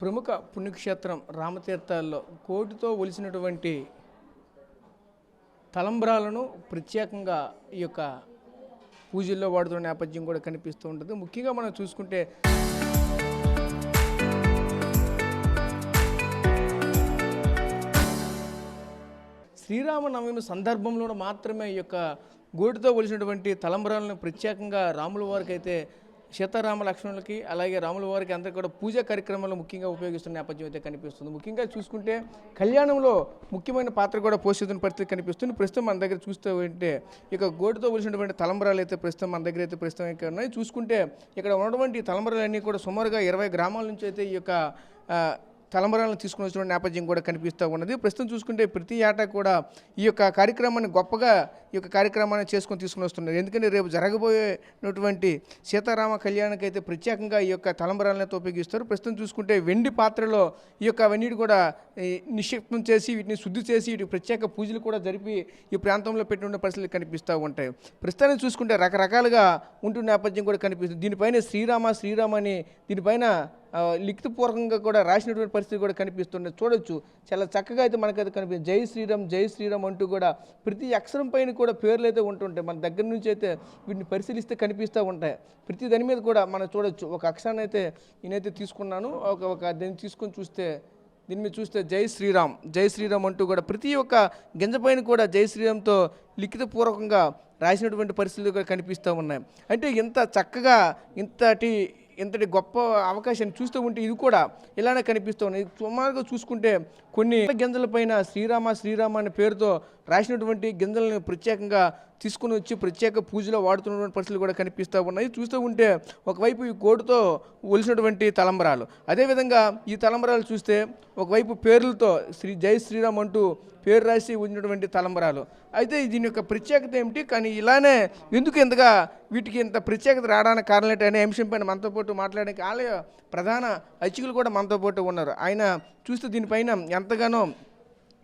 ప్రముఖ పుణ్యక్షేత్రం రామతీర్థాల్లో కోటితో ఒలిసినటువంటి తలంబ్రాలను ప్రత్యేకంగా ఈ యొక్క పూజల్లో వాడుతున్న నేపథ్యం కూడా కనిపిస్తూ ఉంటుంది. ముఖ్యంగా మనం చూసుకుంటే శ్రీరామనవమి సందర్భంలో మాత్రమే ఈ యొక్క గోటితో ఒలిసినటువంటి తలంబ్రాలను ప్రత్యేకంగా రాముల వారికి అయితే సీతారామ లక్ష్మణులకి అలాగే రాముల వారికి అందరికీ కూడా పూజా కార్యక్రమాలు ముఖ్యంగా ఉపయోగిస్తున్న నేపథ్యం అయితే కనిపిస్తుంది. ముఖ్యంగా చూసుకుంటే కళ్యాణంలో ముఖ్యమైన పాత్ర కూడా పోషిస్తున్న పరిస్థితి కనిపిస్తుంది. ప్రస్తుతం మన దగ్గర చూస్తూ ఉంటే ఇక గోటితో ఒలిసినటువంటి తలంబ్రాలు అయితే ప్రస్తుతం మన దగ్గర అయితే ప్రస్తుతం ఇక్కడ ఉన్నాయి. చూసుకుంటే ఇక్కడ ఉన్నటువంటి తలంబ్రాలన్నీ కూడా సుమారుగా 20 గ్రామాల నుంచి అయితే ఈ యొక్క తలంబరాలను తీసుకుని వచ్చిన నేపథ్యం కూడా కనిపిస్తూ ఉన్నది. ప్రస్తుతం చూసుకుంటే ప్రతి ఏటా కూడా ఈ యొక్క కార్యక్రమాన్ని గొప్పగా ఈ యొక్క కార్యక్రమాన్ని తీసుకుని వస్తున్నారు. ఎందుకంటే రేపు జరగబోయేటువంటి సీతారామ కళ్యాణానికి అయితే ప్రత్యేకంగా ఈ యొక్క తలంబరాలను ఉపయోగిస్తారు. ప్రస్తుతం చూసుకుంటే వెండి పాత్రలో ఈ యొక్క అవన్నీ కూడా నిక్షిప్తం చేసి వీటిని శుద్ధి చేసి వీటికి ప్రత్యేక పూజలు కూడా జరిపి ఈ ప్రాంతంలో పెట్టుకునే పరిస్థితులు కనిపిస్తూ ఉంటాయి. ప్రస్తుతానికి చూసుకుంటే రకరకాలుగా ఉంటున్న నేపథ్యం కూడా కనిపిస్తుంది. దీనిపైన శ్రీరామ అని దీనిపైన లిఖితపూర్వకంగా కూడా రాసినటువంటి పరిస్థితి కూడా కనిపిస్తుంది. చూడొచ్చు చాలా చక్కగా అయితే మనకైతే కనిపిస్తుంది. జై శ్రీరామ్ అంటూ కూడా ప్రతి అక్షరం పైన కూడా పేర్లు అయితే ఉంటుంటాయి. మన దగ్గర నుంచి అయితే వీటిని పరిశీలిస్తే కనిపిస్తూ ఉంటాయి. ప్రతి దాని మీద కూడా మనం చూడొచ్చు. ఒక అక్షరాన్ని అయితే నేనైతే తీసుకున్నాను. దీన్ని తీసుకొని చూస్తే దీని మీద చూస్తే జై శ్రీరామ్ అంటూ కూడా ప్రతి ఒక్క గింజ పైన కూడా జై శ్రీరామ్తో లిఖితపూర్వకంగా రాసినటువంటి పరిస్థితులు కూడా కనిపిస్తూ ఉన్నాయి. అంటే ఇంత చక్కగా ఇంతటి గొప్ప అవకాశాన్ని చూస్తూ ఉంటే ఇది కూడా ఇలానే కనిపిస్తూ ఉన్నాయి. సుమారుగా చూసుకుంటే కొన్ని గింజలపైన శ్రీరామ అనే పేరుతో రాసినటువంటి గింజలను ప్రత్యేకంగా తీసుకుని వచ్చి ప్రత్యేక పూజలో వాడుతున్నటువంటి పరిస్థితులు కూడా కనిపిస్తూ ఉన్నాయి. చూస్తూ ఉంటే ఒకవైపు ఈ కోటితో ఒలిసినటువంటి తలంబరాలు, అదేవిధంగా ఈ తలంబరాలు చూస్తే ఒకవైపు పేర్లతో జై శ్రీరామ్ అంటూ పేరు రాసి ఉన్నటువంటి తలంబరాలు. అయితే దీని యొక్క ప్రత్యేకత ఏమిటి, కానీ ఇలానే ఎందుకు ఇంతగా వీటికి ఇంత ప్రత్యేకత రావడానికి కారణం ఏంటి అనే అంశం పైన మనతో పాటు మాట్లాడడానికి ఆలయ ప్రధాన అర్చకులు కూడా మనతో పాటు ఉన్నారు. ఆయన చూస్తే దీనిపైన ఎంతగానో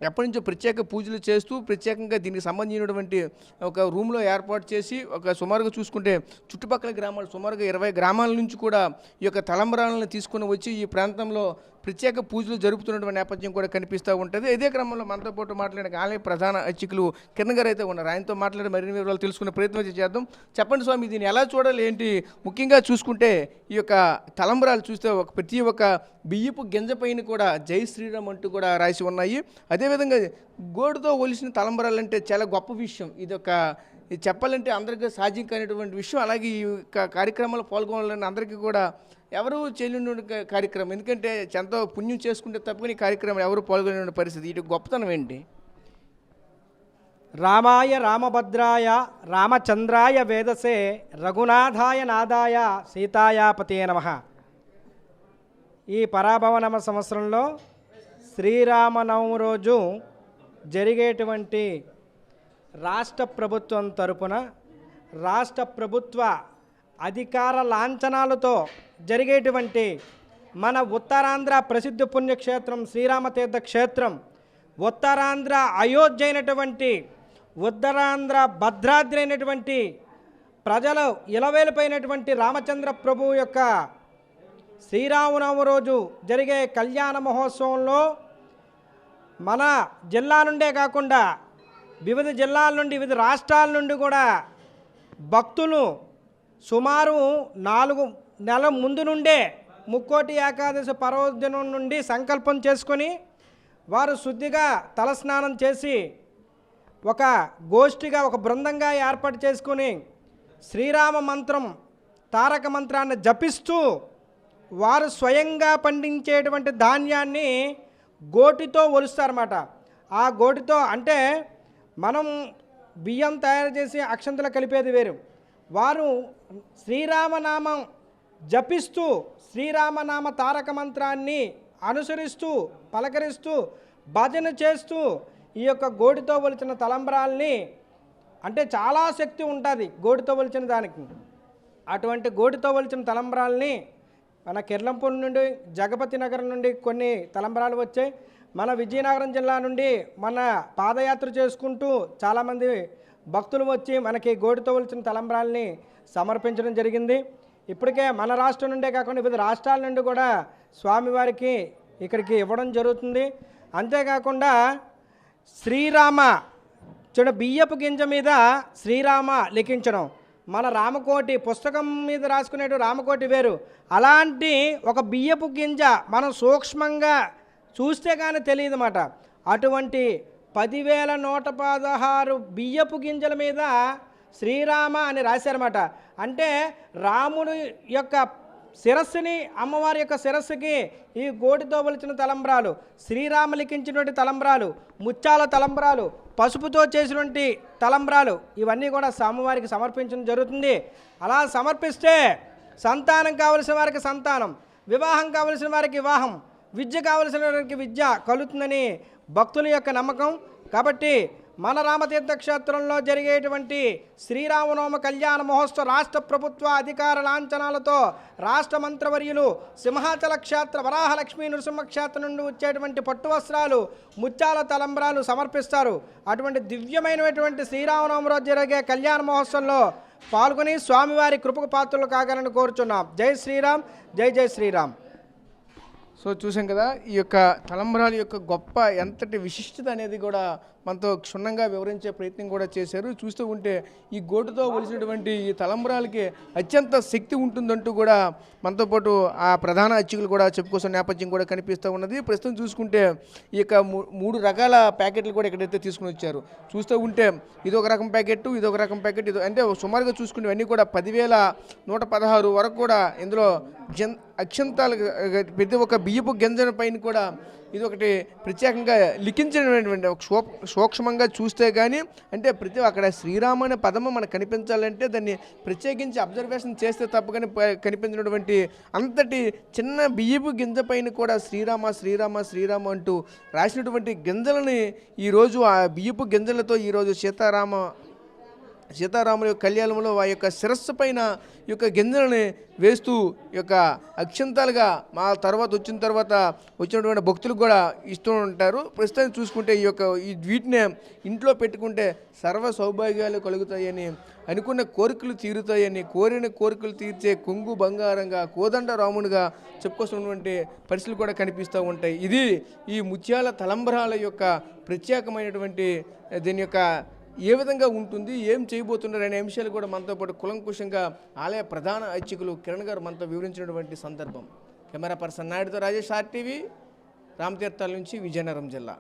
ఎప్పటి నుంచో ప్రత్యేక పూజలు చేస్తూ ప్రత్యేకంగా దీనికి సంబంధించినటువంటి ఒక రూమ్లో ఏర్పాటు చేసి సుమారుగా చూసుకుంటే చుట్టుపక్కల గ్రామాలు సుమారుగా 20 గ్రామాల నుంచి కూడా ఈ యొక్క తలంబరాలను తీసుకుని వచ్చి ఈ ప్రాంతంలో ప్రత్యేక పూజలు జరుపుతున్నటువంటి నేపథ్యం కూడా కనిపిస్తూ ఉంటుంది. ఇదే క్రమంలో మనతో పాటు మాట్లాడే ఆలయ ప్రధాన అర్చకులు కిరణ్ గారు అయితే ఉన్నారు. ఆయనతో మాట్లాడి మరిన్ని వివరాలు తెలుసుకునే ప్రయత్నం చేద్దాం. చెప్పండి స్వామి, దీన్ని ఎలా చూడాలి ఏంటి? ముఖ్యంగా చూసుకుంటే ఈ యొక్క తలంబరాలు చూస్తే ప్రతి ఒక్క బియ్యపు గింజ పైన కూడా జై శ్రీరామ్ అంటూ కూడా రాసి ఉన్నాయి. అదేవిధంగా గోడుతో ఒలిసిన తలంబరాలు అంటే చాలా గొప్ప విషయం. ఇది చెప్పాలంటే అందరికీ సాధ్యం కానిటువంటి విషయం. అలాగే ఈ కార్యక్రమాల్లో పాల్గొనాలని అందరికీ కూడా ఎవరు చేయలేని కార్యక్రమం. ఎందుకంటే ఎంతో పుణ్యం చేసుకుంటే తప్పని ఈ కార్యక్రమం ఎవరు పాల్గొనే పరిస్థితి. ఇటు గొప్పతనం ఏంటి? రామాయ రామభద్రాయ రామచంద్రాయ వేదసే రఘునాథాయ నాదాయ సీతాయాపతే నమః. ఈ పరాభవనామ సంవత్సరంలో శ్రీరామనవమి రోజు జరిగేటువంటి రాష్ట్ర ప్రభుత్వం తరపున రాష్ట్ర ప్రభుత్వ అధికార లాంఛనాలతో జరిగేటువంటి మన ఉత్తరాంధ్ర ప్రసిద్ధ పుణ్యక్షేత్రం శ్రీరామతీర్థ క్షేత్రం, ఉత్తరాంధ్ర అయోధ్య అయినటువంటి ఉత్తరాంధ్ర భద్రాద్రి అయినటువంటి ప్రజలు ఇలవేలిపోయినటువంటి రామచంద్ర ప్రభువు యొక్క శ్రీరామనవమి రోజు జరిగే కళ్యాణ మహోత్సవంలో మన జిల్లా నుండే కాకుండా వివిధ జిల్లాల నుండి వివిధ రాష్ట్రాల నుండి కూడా భక్తులు సుమారు 4 నెలల ముందు నుండే ముక్కోటి ఏకాదశి పర్వదినం నుండి సంకల్పం చేసుకొని వారు శుద్ధిగా తలస్నానం చేసి ఒక గోష్ఠిగా ఒక బృందంగా ఏర్పాటు చేసుకొని శ్రీరామ మంత్రం తారక మంత్రాన్ని జపిస్తూ వారు స్వయంగా పండించేటువంటి ధాన్యాన్ని గోటితో ఒలుస్తారన్నమాట. ఆ గోటితో అంటే మనం బియ్యం తయారు చేసి అక్షంతలు కలిపేది వేరు. వారు శ్రీరామనామం జపిస్తూ శ్రీరామనామ తారక మంత్రాన్ని అనుసరిస్తూ పలకరిస్తూ భజన చేస్తూ ఈ యొక్క గోటితో ఒలిచిన తలంబ్రాల్ని, అంటే చాలా శక్తి ఉంటుంది గోటితో ఒలిచిన దానికి. అటువంటి గోటితో ఒలిచిన తలంబ్రాల్ని మన కిర్లంపూడి నుండి జగపతి నగరం నుండి కొన్ని తలంబ్రాలు వచ్చాయి. మన విజయనగరం జిల్లా నుండి మన పాదయాత్ర చేసుకుంటూ చాలామంది భక్తులు వచ్చి మనకి గోటితో ఒలిచిన తలంబ్రాల్ని సమర్పించడం జరిగింది. ఇప్పటికే మన రాష్ట్రం నుండే కాకుండా వివిధ రాష్ట్రాల నుండి కూడా స్వామివారికి ఇక్కడికి ఇవ్వడం జరుగుతుంది. అంతేకాకుండా శ్రీరామ బియ్యపు గింజ మీద శ్రీరామ లిఖించడం, మన రామకోటి పుస్తకం మీద రాసుకునేటు రామకోటి వేరు, అలాంటి ఒక బియ్యపు గింజ మనం సూక్ష్మంగా చూస్తే కానీ తెలియదన్నమాట. అటువంటి 10,116 బియ్యపు గింజల మీద శ్రీరామ అని రాశారన్నమాట. అంటే రాముడు యొక్క శిరస్సుని, అమ్మవారి యొక్క శిరస్సుకి ఈ గోటితో ఒలిచిన తలంబ్రాలు, శ్రీరామ లిఖించినటువంటి తలంబ్రాలు, ముత్యాల తలంబ్రాలు, పసుపుతో చేసినటువంటి తలంబ్రాలు, ఇవన్నీ కూడా స్వామివారికి సమర్పించడం జరుగుతుంది. అలా సమర్పిస్తే సంతానం కావలసిన వారికి సంతానం, వివాహం కావలసిన వారికి వివాహం, విద్య కావలసిన వారికి విద్య కలుగుతుందని భక్తుల యొక్క నమ్మకం. కాబట్టి మన రామతీర్థ క్షేత్రంలో జరిగేటువంటి శ్రీరామనవమి కళ్యాణ మహోత్సవ రాష్ట్ర ప్రభుత్వ అధికార లాంఛనాలతో రాష్ట్ర మంత్రివర్యులు సింహాచల క్షేత్ర వరాహలక్ష్మీ నృసింహ క్షేత్రం నుండి వచ్చేటువంటి పట్టు వస్త్రాలు, ముత్యాల తలంబ్రాలు సమర్పిస్తారు. అటువంటి దివ్యమైనటువంటి శ్రీరామనవమి రోజు జరిగే కళ్యాణ మహోత్సవంలో పాల్గొని స్వామివారి కృపకు పాత్రలు కాగలని కోరుచున్నాం. జై శ్రీరామ్, జై జై శ్రీరామ్. సో చూసాం కదా, ఈ యొక్క తలంబ్రాల యొక్క గొప్ప ఎంతటి విశిష్టత అనేది కూడా మనతో క్షుణ్ణంగా వివరించే ప్రయత్నం కూడా చేశారు. చూస్తూ ఉంటే ఈ గోటుతో ఒలిసినటువంటి ఈ తలంబ్రాలకి అత్యంత శక్తి ఉంటుందంటూ కూడా మనతో పాటు ఆ ప్రధాన అర్చకులు కూడా చెప్పుకోసం నేపథ్యం కూడా కనిపిస్తూ ఉన్నది. ప్రస్తుతం చూసుకుంటే ఈ యొక్క 3 రకాల ప్యాకెట్లు కూడా ఎక్కడైతే తీసుకుని వచ్చారు. చూస్తూ ఉంటే ఇదొక రకం ప్యాకెట్, ఇదొక రకం ప్యాకెట్, ఇది అంటే సుమారుగా చూసుకుంటే ఇవన్నీ కూడా 10,116 వరకు కూడా ఇందులో అక్షంతాలు, ప్రతి ఒక్క బియ్యపు గింజల పైన కూడా ఇది ఒకటి ప్రత్యేకంగా లిఖించినటువంటి సూక్ష్మంగా చూస్తే కానీ, అంటే ప్రతి అక్కడ శ్రీరామ అనే పదము మనకు కనిపించాలంటే దాన్ని ప్రత్యేకించి అబ్జర్వేషన్ చేస్తే తప్ప కానీ కనిపించినటువంటి అంతటి చిన్న బియ్యపు గింజ పైన కూడా శ్రీరామ శ్రీరామ శ్రీరామ అంటూ రాసినటువంటి గింజలని ఈరోజు ఆ బియ్యపు గింజలతో ఈరోజు సీతారాముల యొక్క కళ్యాణంలో ఆ యొక్క శిరస్సు పైన ఈ యొక్క గింజలని వేస్తూ ఈ యొక్క అక్షంతాలుగా మా తర్వాత వచ్చినటువంటి భక్తులకు కూడా ఇస్తూ ఉంటారు. ప్రస్తుతం చూసుకుంటే వీటిని ఇంట్లో పెట్టుకుంటే సర్వ సౌభాగ్యాలు కలుగుతాయని, అనుకున్న కోరికలు తీరుతాయని, కోరిన కోరికలు తీర్చే కొంగు బంగారంగా కోదండ రామునిగా చెప్పుకొస్తున్నటువంటి పరిస్థితులు కూడా కనిపిస్తూ ఉంటాయి. ఇది ఈ ముత్యాల తలంబ్రాల యొక్క ప్రత్యేకమైనటువంటి దీని యొక్క ఏ విధంగా ఉంటుంది, ఏం చేయబోతున్నారు అనే అంశాలు కూడా మనతో పాటు కులంకుశంగా ఆలయ ప్రధాన అర్చకులు కిరణ్ గారు మనతో వివరించినటువంటి సందర్భం. కెమెరా పర్సన్ నాయుడుతో రాజేష్, RTV, రామతీర్థాల నుంచి, విజయనగరం జిల్లా.